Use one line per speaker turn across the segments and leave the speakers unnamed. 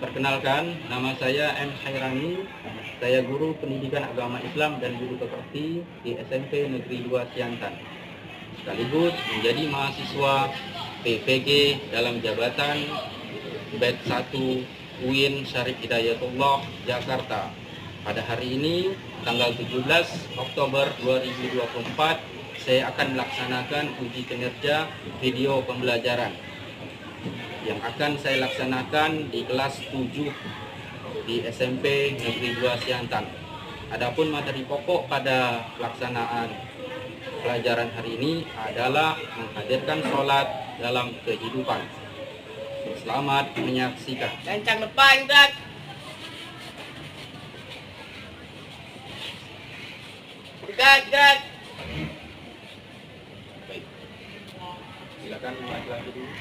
Perkenalkan, nama saya M. Khairani. Saya guru pendidikan agama Islam dan guru pekerti di SMP Negeri 2 Siantan. Sekaligus menjadi mahasiswa PPG dalam jabatan Batch 1 UIN Syarif Hidayatullah Jakarta. Pada hari ini, tanggal 17 Oktober 2024, saya akan melaksanakan uji kinerja video pembelajaran yang akan saya laksanakan di kelas 7 di SMP Negeri 2 Siantan. Adapun materi pokok pada pelaksanaan pelajaran hari ini adalah menghadirkan sholat dalam kehidupan. Selamat menyaksikan.
Kencang depan, Drak. Dekat.
Baik. Silakan laki-laki dulu.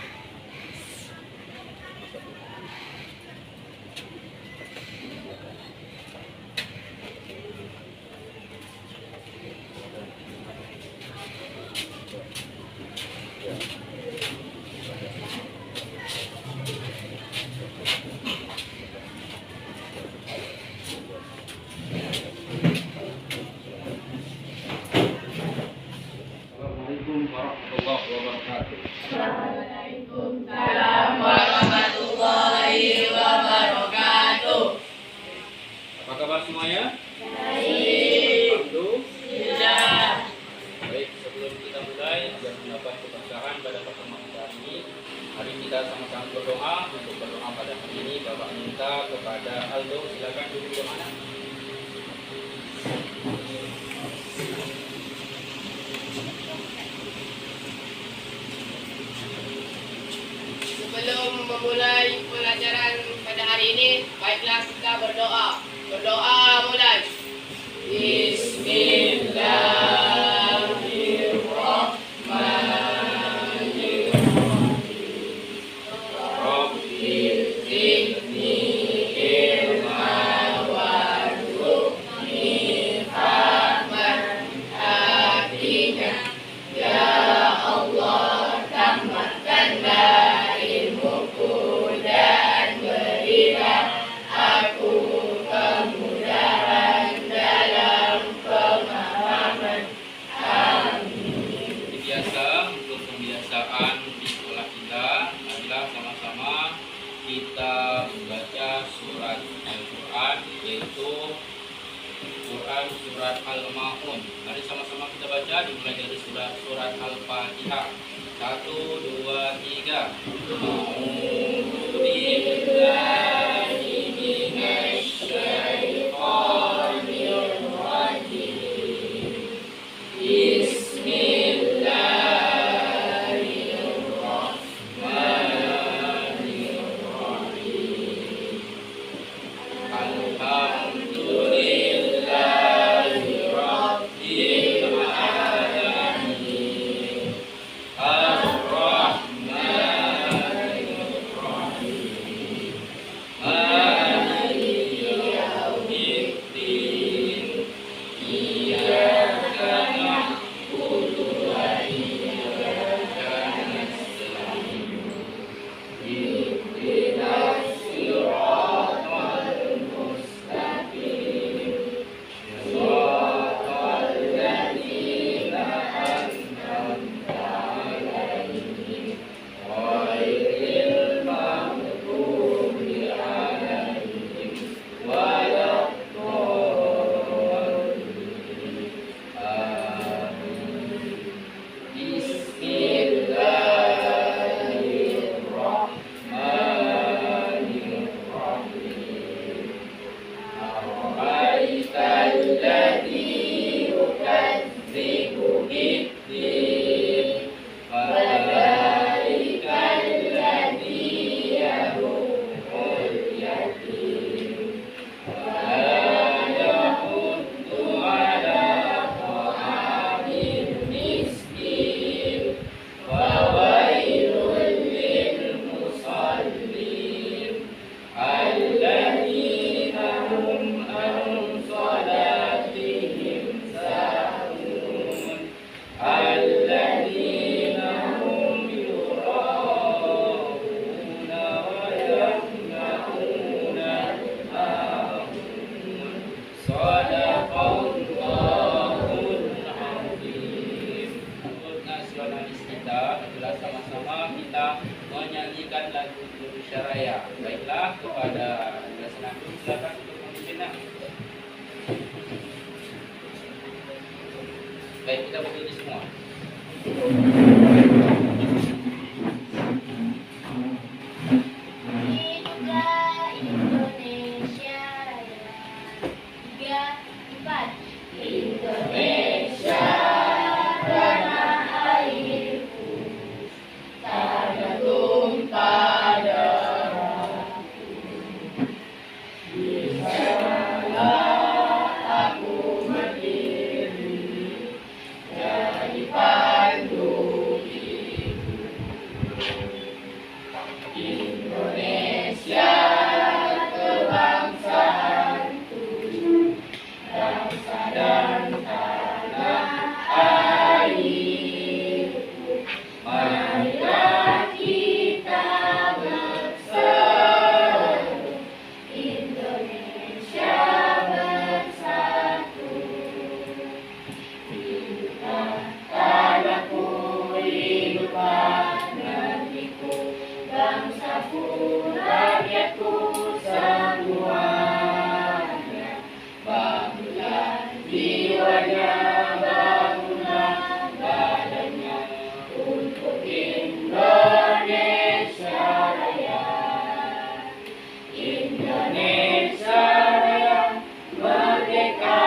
Assalamualaikum warahmatullahi wabarakatuh.
Waalaikumsalam warahmatullahi wabarakatuh.
Apa kabar semuanya?
Baik.
Alhamdulillah. Baik, sebelum kita mulai dan mendapat keberkahan pada pertemuan kali ini, mari kita sama-sama berdoa. Untuk berdoa pada hari ini, Bapak minta kepada Aldo, silakan duduk di mana?
Sebelum memulai pelajaran pada hari ini, baiklah kita berdoa. Berdoa mulai. Bismillahirrahmanirrahim. Rabbi zidni ilman warzuqni fahman hatinya. Ya Allah, tambahkanlah ilmuku dan berilah aku kemudahan dalam pemahaman. Amin.
Seperti biasa, untuk pembiasaan di sekolah kita adalah sama-sama kita membaca surat Al-Quran, yaitu Quran surat Al-Ma'un. Mari sama-sama kita baca, dimulai dari surat Al-Fatihah. 1, 2, 3. A'udzubillahi minasyaitonirrajim. Bismillahirrahmanirrahim. Alhamdulillahi Rabbil Alamin. Ar-Rahmanir Rahim.
Hiduplah Indonesia Raya. 3, 4. Indonesia tanah airku, tanah tumpah darahku. Di sanalah aku berdiri, jadi pandu hidup. Indonesia kebangsaanku, bangsa dan tanah airku. Marilah kita bersatu, Indonesia bersatu. Hiduplah tanahku, hiduplah negeriku, bangsaku, rakyatku semuanya. Bangunlah jiwanya, bangunlah badannya untuk Indonesia Raya. Indonesia Raya, merdeka,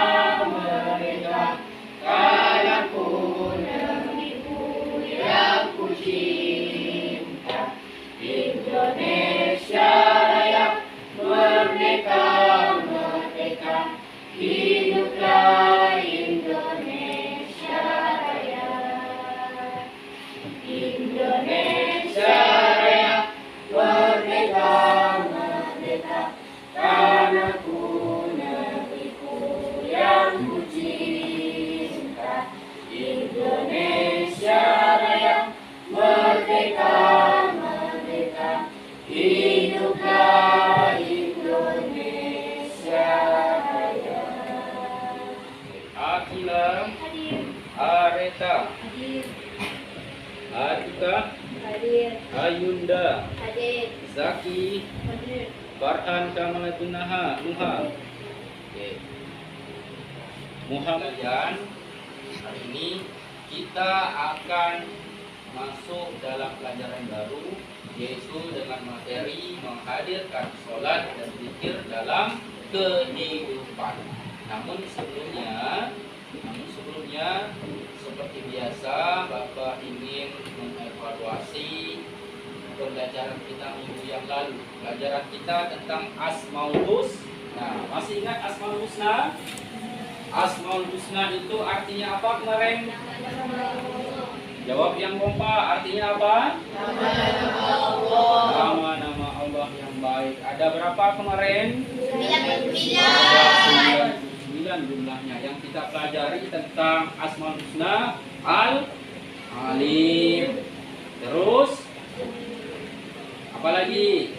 merdeka, tanahku, negeriku yang ku cinta. Indonesia Raya, merdeka, merdeka, hiduplah Indonesia Raya. Indonesia Raya, merdeka, merdeka, tanahku, negeriku yang ku cinta. Indonesia Raya, merdeka, merdeka, hiduplah Indonesia Raya.
Akila,
Hadir.
Areta,
Hadir.
Atika,
Hadir.
Ayunda,
Hadir.
Zaki,
Hadir.
Farhan Kamalatunnaha, Nuha. Oke. Muhammadian, hari ini kita akan masuk dalam pelajaran baru, yaitu dengan materi menghadirkan sholat dan zikir dalam kehidupan. Namun sebelumnya seperti biasa Bapak ingin mengevaluasi pembelajaran kita minggu yang lalu. Pelajaran kita tentang Asmaul Husna. Masih ingat Asmaul Husna? Asmaul Husna itu artinya apa kemarin? Jawab yang kompak, artinya apa? Nama-nama Allah yang baik. Ada berapa kemarin? 9 jumlahnya. Yang kita pelajari tentang Asmaul Husna, Al-Alim. Terus apa lagi?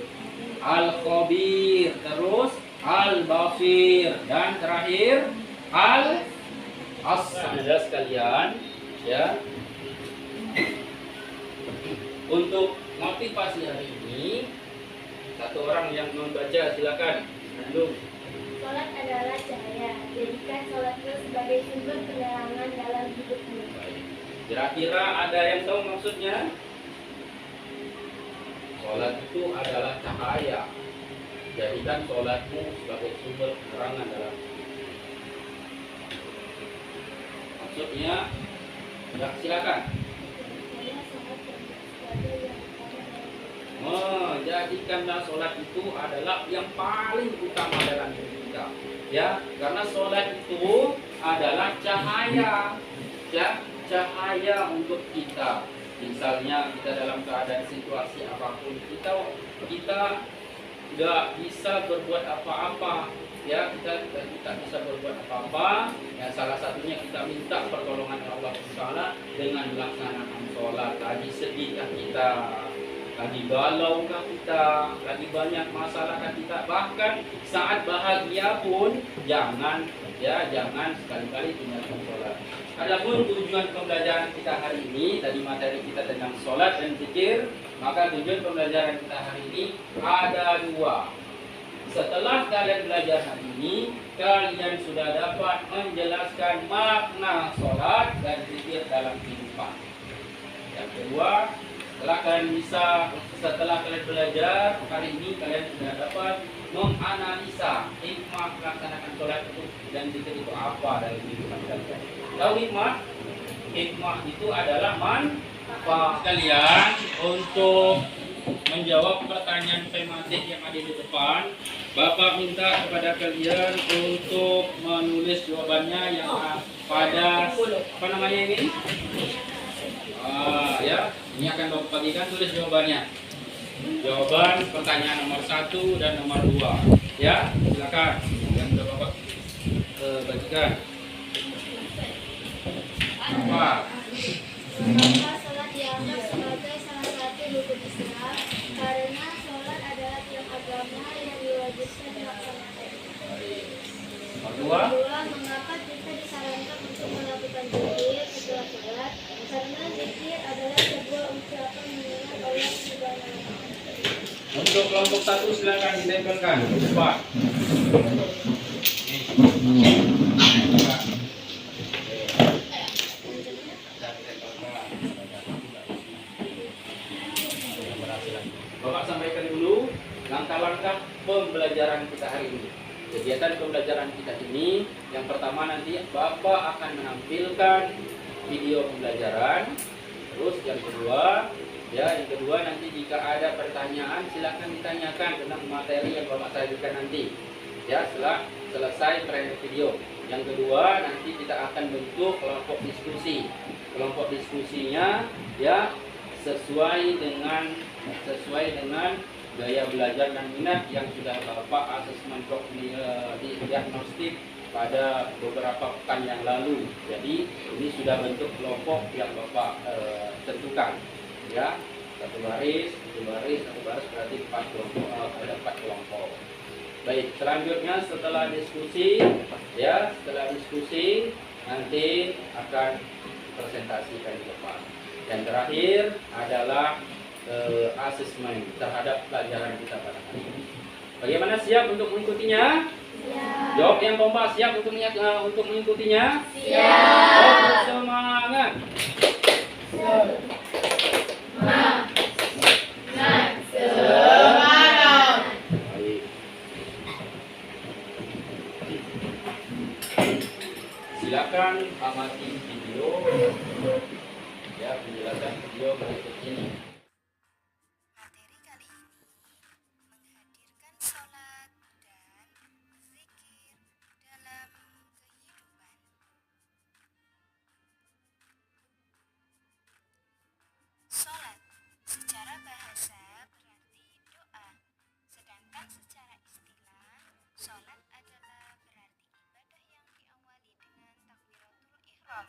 Al-Khabir. Terus Al-Basir. Dan terakhir Al-As-Samad. Sekalian, ya. Untuk motivasi hari ini, satu orang yang membaca, silakan. Andung.
Sholat adalah cahaya. Jadikan sholat itu sebagai sumber penerangan dalam hidupmu.
Kira-kira ada yang tahu maksudnya? Sholat itu adalah cahaya. Jadikan sholatmu sebagai sumber penerangan dalam maksudnya. Ya, silakan. Menjadikanlah sholat itu adalah yang paling utama dalam hidup kita, ya, karena sholat itu adalah cahaya, ya, cahaya untuk kita. Misalnya kita dalam keadaan situasi apapun, kita nggak bisa berbuat apa-apa, ya, kita tidak bisa berbuat apa-apa. Ya, salah satunya kita minta pertolongan Allah Taala dengan melaksanakan sholat. Lagi sedihkah kita, lagi galaukah kita, lagi banyak masalah kita, bahkan saat bahagia pun jangan sekali-kali tinggalkan sholat. Adapun tujuan pembelajaran kita hari ini, tadi materi kita tentang sholat dan zikir, maka tujuan pembelajaran kita hari ini ada 2. Setelah kalian belajar hari ini, kalian sudah dapat menjelaskan makna sholat dan zikir dalam kehidupan. Yang kedua, setelah kalian belajar hari ini, kalian sudah dapat menganalisa hikmah melaksanakan sholat itu dan zikir itu apa dalam kehidupan kalian. Tahu hikmah? Hikmah itu adalah manfaat. Kalian untuk menjawab pertanyaan tematik yang ada di depan, Bapak minta kepada kalian untuk menulis jawabannya yang pada apa namanya ini? Ya, ini akan Bapak bagikan, tulis jawabannya. Jawaban pertanyaan nomor 1 dan nomor 2. Ya, silakan. Yang sudah Bapak bagikan. Apa?
Mengapa sholat dianggap sebagai salah satu rukun Islam? Karena sholat adalah tiang agama yang diwajibkan dilaksanakan.
Nomor 2.
Kedua, mengapa kita disarankan untuk melakukan zikir setelah sholat? Karena zikir adalah sebuah ucapan mengingat Allah Subhanahu wa Ta'ala.
Untuk kelompok 1 silakan ditempelkan. Cepat. Bapak sampaikan dulu langkah-langkah pembelajaran kita hari ini. Kegiatan pembelajaran kita ini, yang pertama nanti Bapak akan menampilkan video pembelajaran. Terus yang kedua nanti jika ada pertanyaan silakan ditanyakan tentang materi yang Bapak sajikan nanti. Ya, setelah selesai trailer video. Yang kedua nanti kita akan bentuk kelompok diskusi. Kelompok diskusinya ya sesuai dengan gaya belajar dan minat yang sudah Bapak asesmen di diagnostik pada beberapa pekan yang lalu. Jadi ini sudah bentuk kelompok yang Bapak tentukan. Ya, satu baris berarti 4 kelompok, ada 4 kelompok. Baik, selanjutnya setelah diskusi nanti akan presentasikan di depan. Dan terakhir adalah asesmen terhadap pelajaran kita pada hari ini. Bagaimana, siap untuk mengikutinya?
Siap.
Jawab yang kompak, siap untuk mengikutinya?
Siap.
Semangat. Baik. Silakan amati video ya, penjelasan video berikut ini.
Materi kali ini menghadirkan sholat dan zikir dalam kehidupan. Sholat secara bahasa berarti doa, sedangkan secara istilah sholat adalah berarti ibadah yang diawali dengan takbiratul ihram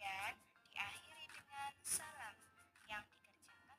dan diakhiri dengan salam yang dikerjakan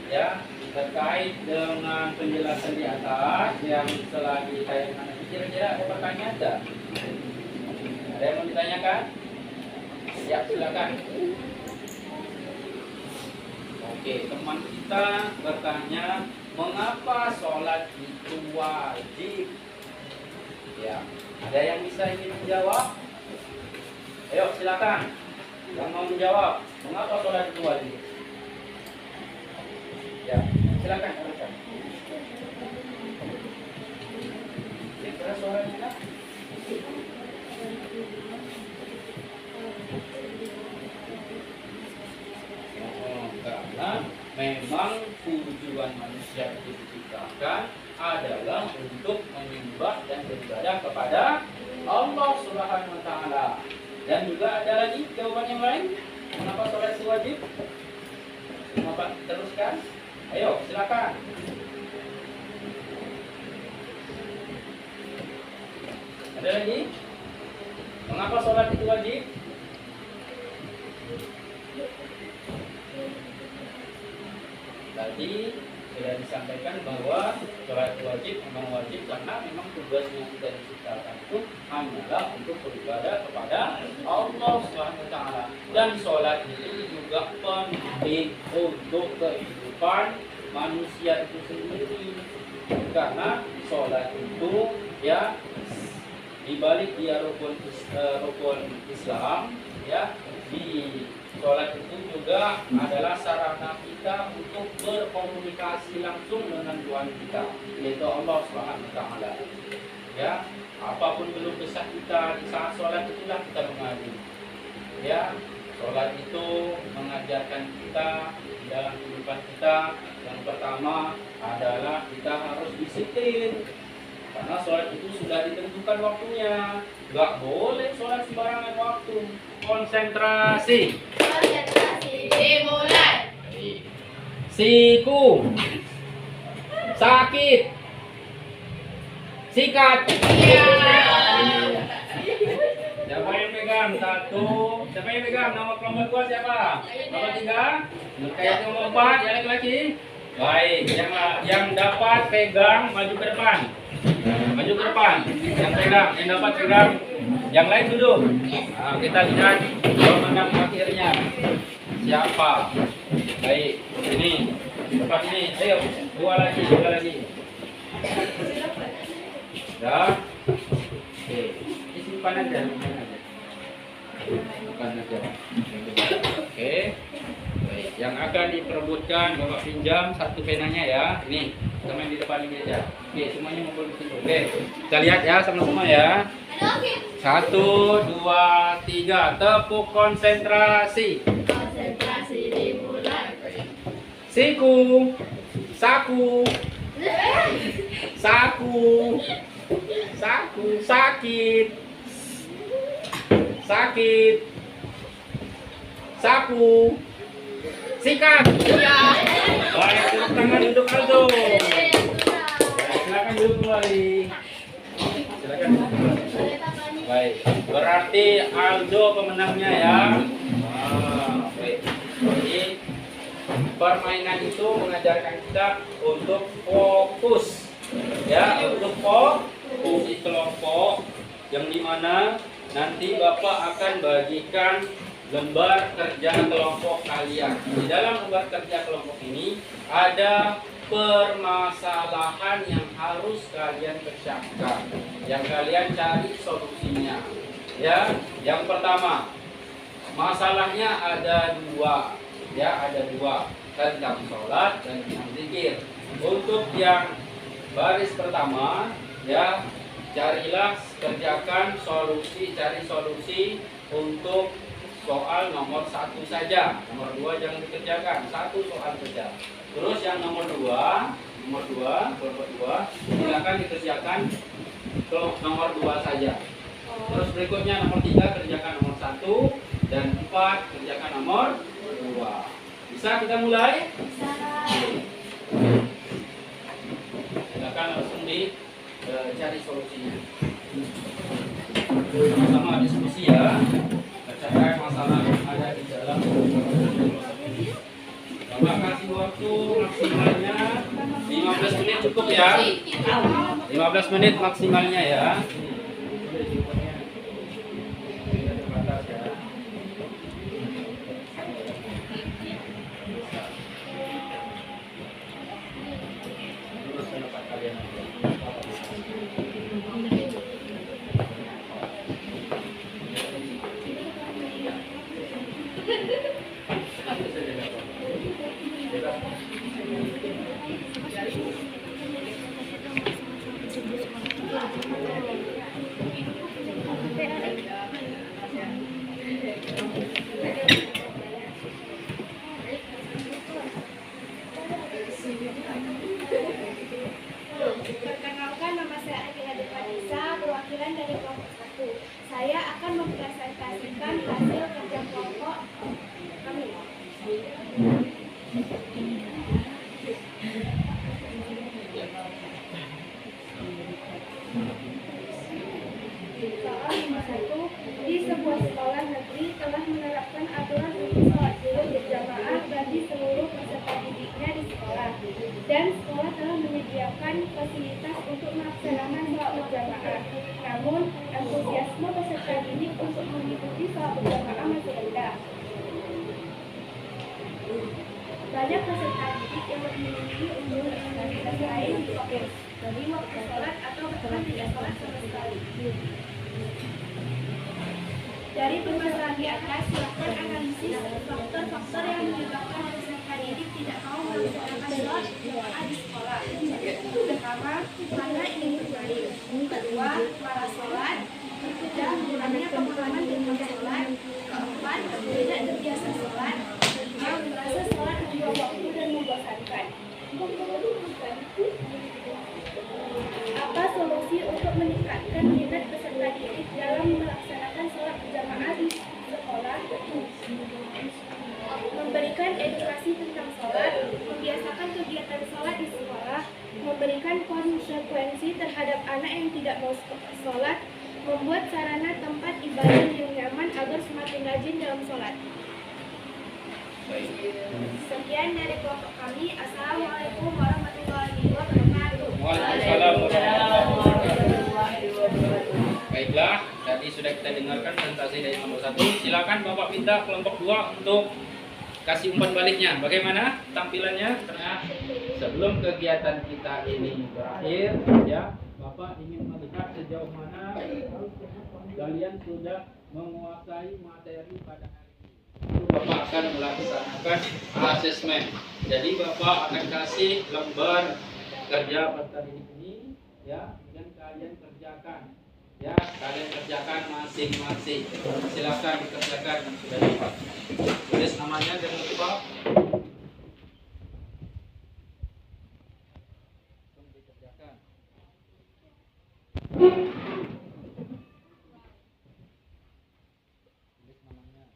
ya terkait dengan penjelasan di atas yang telah ditayangkan. Kira-kira ada pertanyaan ada? Ada yang mau ditanyakan? Ya, silakan. Oke, teman kita bertanya, mengapa sholat itu wajib? Ya, ada yang bisa ingin menjawab? Ayo, silakan. Yang mau menjawab, mengapa sholat itu wajib? Ya, silakan. Kira suaranya? Karena memang tujuan manusia itu diciptakan adalah untuk menyembah dan beribadah kepada Allah Subhanahu wa taala. Dan juga ada lagi jawaban yang lain. Kenapa sholat itu wajib? Kenapa? Teruskan. Ayo, silakan. Ada lagi? Mengapa sholat itu wajib? Tadi sudah disampaikan bahwa sholat wajib memang wajib karena memang tugasnya kita diciptakan itu hanyalah untuk beribadah kepada Allah Subhanahu wa taala. Dan sholat itu juga penting untuk kehidupan manusia itu sendiri. Karena sholat itu ya dibalik dia rukun Islam, ya di sholat itu juga adalah sarana kita untuk berkomunikasi langsung dengan Tuhan kita, yaitu Allah Subhanahu wa taala. Ya, apapun keluh kesah kita di saat sholat itulah kita mengadu. Ya, sholat itu mengajarkan kita di dalam kehidupan kita. Yang pertama adalah kita harus disiplin. Karena sholat itu sudah ditentukan waktunya. Gak boleh sholat sembarangan waktu. Konsentrasi.
Dimulai.
Siku. Sakit. Sikat.
Iya.
Siapa yang pegang? Satu. Siapa yang pegang? Nomor kelompok 2 siapa? Nomor 3. Kayak nomor 4 yang laki-laki. Baik, yang dapat pegang maju ke depan. Maju ke depan. Yang pegang, yang dapat pegang. Yang lain duduk. Nah, kita lihat pemenang akhirnya siapa. Baik, ini tempat ini. Ayo, dua lagi. Ya. Oke, ini simpan aja. Oke. Baik, yang akan diperebutkan Bapak pinjam satu penanya ya. Ini, sama yang di depan ini aja. Oke, semuanya ngumpul di situ. Oke, kita lihat ya sama-sama ya. 1, 2, 3. Tepuk konsentrasi.
Konsentrasi dimulai.
Siku. Saku. Saku. Sakit. Saku. Sikat.
Iya.
Baik, tepuk tangan untuk Aldo. Silakan duduk kembali. Baik, berarti Aldo pemenangnya ya. Oke. Jadi permainan itu mengajarkan kita untuk fokus, ya, untuk fungsi kelompok yang dimana nanti Bapak akan bagikan lembar kerja kelompok kalian. Di dalam lembar kerja kelompok ini ada permasalahan yang harus kalian persiapkan, yang kalian cari solusinya. Ya, yang pertama, masalahnya ada 2, ya, ada 2 tentang sholat dan tentang zikir. Untuk yang baris pertama, ya, cari solusi untuk soal nomor 1 saja. Nomor 2 jangan dikerjakan, 1 soal saja. Terus yang nomor 2, kelompok 2, silakan dikerjakan nomor 2 saja. Terus berikutnya nomor 3 kerjakan nomor 1 dan 4 kerjakan nomor 2. Bisa kita mulai? Silakan langsung cari solusinya. Sama diskusi ya. Terkait masalah yang ada di dalam. Bapak kasih waktu maksimalnya 15 menit cukup ya. 15 menit maksimalnya ya.
Perkenalkan, nama saya Akila Devanisa, perwakilan dari kelompok 1. Saya akan mempresentasikan hasil kerja kelompok kami. Soal nomor 1, di sebuah sekolah negeri telah menerapkan aturan untuk sholat zuhur berjamaah bagi seluruh peserta didiknya di sekolah, dan sekolah telah menyediakan fasilitas untuk melaksanakan sholat berjamaah. Namun, antusiasme peserta didik untuk mengikuti sholat berjamaah masih rendah. Banyak peserta didik yang memilih untuk aktivitas lain dari waktu sholat atau bahkan tidak sholat sama sekali. Dari permasalahan di atas, silakan analisis faktor-faktor yang menyebabkan peserta didik tidak mau melaksanakan sholat berjamaah di sekolah. Pertama, karena ingin bermain. Kedua, malas sholat. Ketiga, kurangnya pemahaman tentang sholat. Keempat, tidak terbiasa sholat. Kelima, merasa sholat membuang waktu dan membosankan. Apa solusi untuk meningkatkan minat peserta didik dalam melaksanakan sholat berjamaah di sekolah? Memberikan edukasi tentang sholat, membiasakan kegiatan sholat di sekolah, memberikan konsekuensi terhadap anak yang tidak mau sholat, membuat sarana tempat ibadah yang nyaman agar semakin rajin dalam sholat. Sekian dari kelompok kami. Assalamualaikum warahmatullahi wabarakatuh.
Waalaikumsalam warahmatullahi wabarakatuh. Baiklah, tadi sudah kita dengarkan presentasi dari nomor 1. Silakan Bapak minta kelompok 2 untuk kasih umpan baliknya. Bagaimana tampilannya? Karena sebelum kegiatan kita ini berakhir, ya, Bapak ingin melihat sejauh mana kalian sudah menguasai materi pada hari ini. Bapak akan melaksanakan asesmen. Jadi Bapak akan kasih lembar kerja peserta didik ini, ya, dan kalian kerjakan. Ya, kalian kerjakan masing-masing. Silakan dikerjakan yang sudah dapat. Tulis namanya jangan lupa. Dikerjakan. Tulis namanya.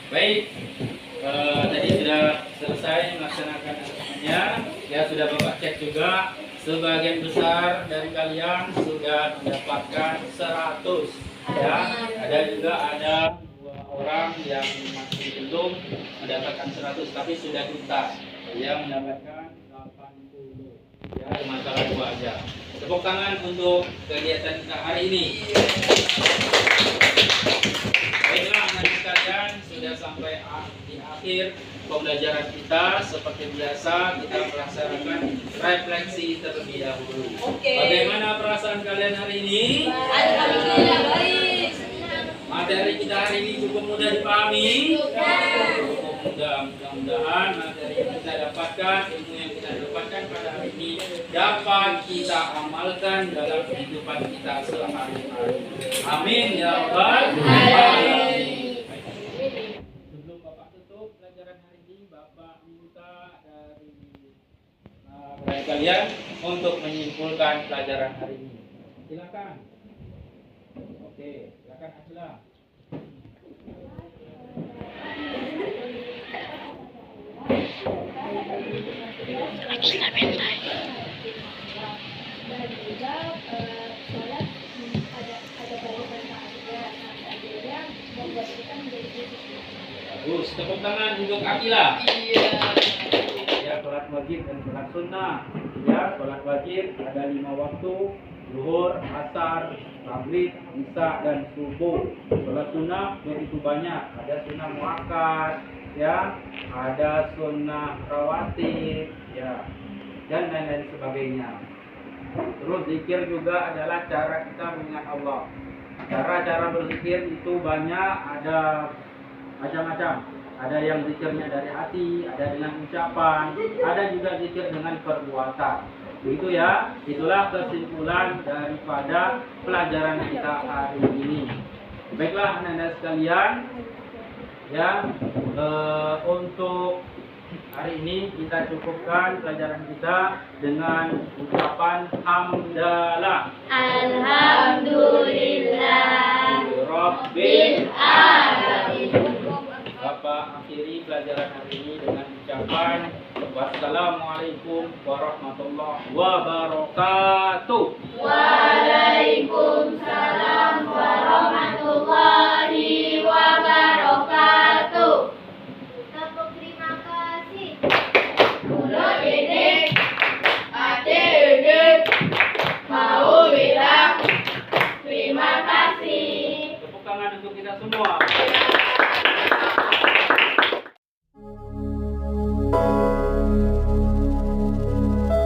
Baik, tadi sudah selesai melaksanakan asesmennya. Ya, sudah Bapak cek juga. Sebagian besar dari kalian sudah mendapatkan 100. Ya, ada 2 orang yang masih belum mendapatkan 100, tapi sudah tuntas. Yang mendapatkan 80. Ya, masalah 2 aja. Tepuk tangan untuk kegiatan kita hari ini. Baiklah, anak sekalian, sudah sampai di akhir pembelajaran kita. Seperti biasa, kita melaksanakan refleksi terlebih dahulu. Bagaimana perasaan kalian hari ini?
Alhamdulillah baik.
Materi kita hari ini cukup mudah dipahami. Cukup Mudah-mudahan materi yang kita dapatkan, ilmu yang kita dapatkan pada hari ini dapat kita amalkan dalam kehidupan kita sehari-hari. Amin ya rabbal alamin. Sebelum Bapak tutup pelajaran hari ini, Bapak minta dari kalian untuk menyimpulkan pelajaran hari ini. Silakan. Oke, silakan Asla.
Dan juga sholat ada banyak manfaatnya. Akhirnya membuat kita menjadi lebih.
Bagus, tepuk tangan untuk Akila.
Iya.
Ya, sholat wajib dan sholat sunnah. Ya, sholat wajib ada 5 waktu: zuhur, asar, maghrib, isya dan subuh. Sholat sunnah begitu banyak. Ada sunnah muakkad, ya, ada sunnah rawatib, ya, dan lain-lain sebagainya. Terus zikir juga adalah cara kita mengingat Allah. Cara-cara berzikir itu banyak, ada macam-macam. Ada yang zikirnya dari hati, ada dengan ucapan, ada juga zikir dengan perbuatan. Begitu ya, itulah kesimpulan daripada pelajaran kita hari ini. Baiklah anak-anak sekalian, ya, untuk hari ini kita cukupkan pelajaran kita dengan ucapan hamdalah.
Alhamdulillah
Rabbil
alamin.
Bapak akhiri pelajaran hari ini dengan ucapan wassalamualaikum warahmatullahi wabarakatuh.
Waalaikumsalam warahmatullahi